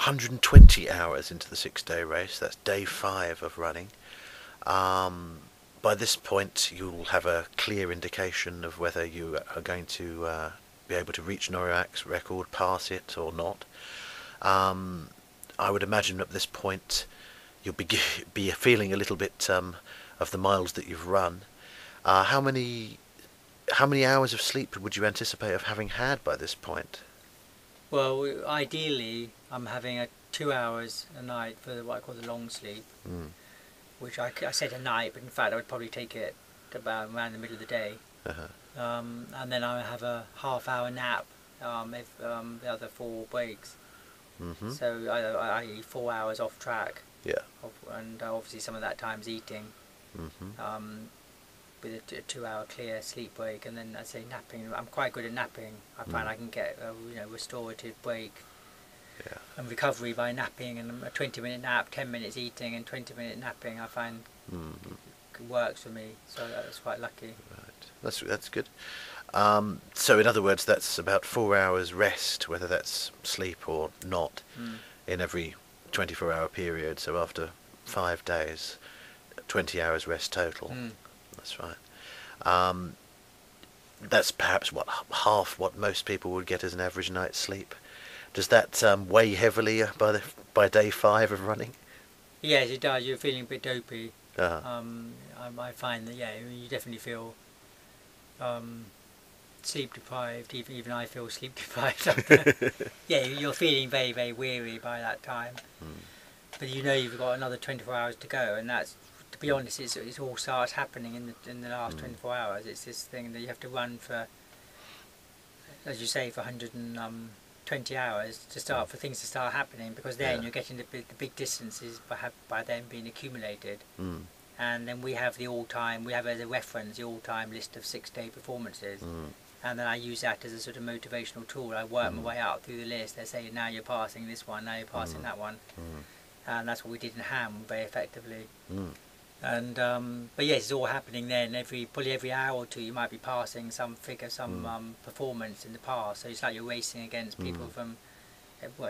120 hours into the 6-day race. That's day 5 of running. By this point, you'll have a clear indication of whether you are going to be able to reach Norwalk's record, pass it or not. I would imagine at this point you'll be feeling a little bit of the miles that you've run. How many hours of sleep would you anticipate of having had by this point? Well, ideally, I'm having 2 hours a night for what I call the long sleep, which I said a night, but in fact I would probably take it about around the middle of the day. And then I have a half-hour nap if the other 4 breaks. So I 4 hours off track. Yeah. And obviously some of that time's eating. With a 2-hour clear sleep break, and then I say napping. I'm quite good at napping. I find I can get a restorative break and recovery by napping, and a 20-minute nap, 10 minutes eating, and 20-minute napping. I find it works for me. So that's quite lucky. Right. That's good. So in other words, that's about 4 hours rest, whether that's sleep or not, in every 24-hour period. So after 5 days, 20 hours rest total. That's right. That's perhaps half what most people would get as an average night's sleep. Does that weigh heavily by day 5 of running? Yes, it does. You're feeling a bit dopey. Uh-huh. I find that you definitely feel sleep deprived. Even I feel sleep deprived. You're feeling very, very weary by that time. But you've got another 24 hours to go, and that's, to be honest, it all starts happening in the last 24 hours. It's this thing that you have to run for, as you say, for 120 hours to start, for things to start happening, because then you're getting the big distances by then being accumulated. And then we have as a reference the all-time list of 6-day performances. And then I use that as a sort of motivational tool. I work my way out through the list. They say, now you're passing this one, now you're passing that one. And that's what we did in Ham very effectively. And but yes, it's all happening then. Probably every hour or two you might be passing some figure, some performance in the past. So it's like you're racing against people from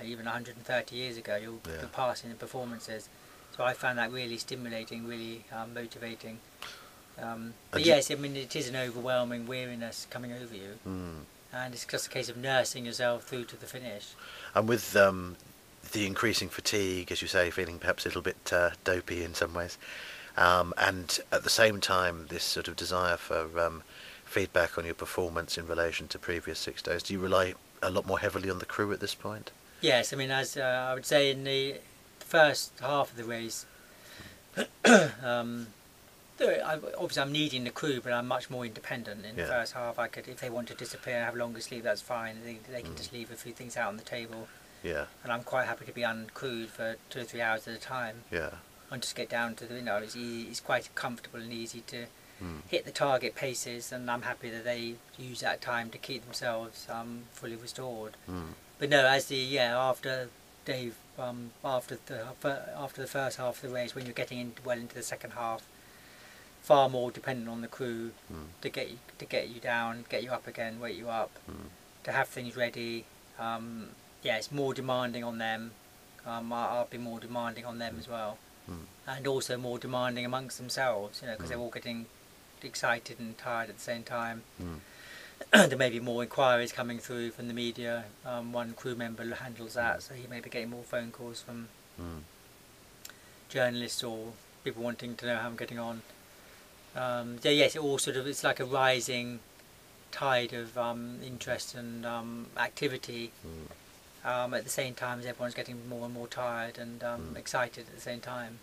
even 130 years ago. You're passing the performances. So I found that really stimulating, really motivating. But yes, I mean, it is an overwhelming weariness coming over you, and it's just a case of nursing yourself through to the finish. And with the increasing fatigue, as you say, feeling perhaps a little bit dopey in some ways, and at the same time this sort of desire for feedback on your performance in relation to previous 6 days, do you rely a lot more heavily on the crew at this point? Yes, I mean, as I would say in the first half of the race, obviously I'm needing the crew, but I'm much more independent. In the first half, I could, if they want to disappear and have longer sleep, that's fine. They can just leave a few things out on the table. And I'm quite happy to be uncrewed for 2 or 3 hours at a time. And just get down to it's quite comfortable and easy to hit the target paces, and I'm happy that they use that time to keep themselves fully restored. But no, as after the first half of the race, when you're getting into the second half, far more dependent on the crew to get you down, get you up again, wake you up, to have things ready. It's more demanding on them. I'll be more demanding on them as well, and also more demanding amongst themselves, because they're all getting excited and tired at the same time. There may be more inquiries coming through from the media. One crew member handles that, so he may be getting more phone calls from journalists or people wanting to know how I'm getting on. Yes, it's like a rising tide of interest and activity. At the same time as everyone's getting more and more tired and excited at the same time.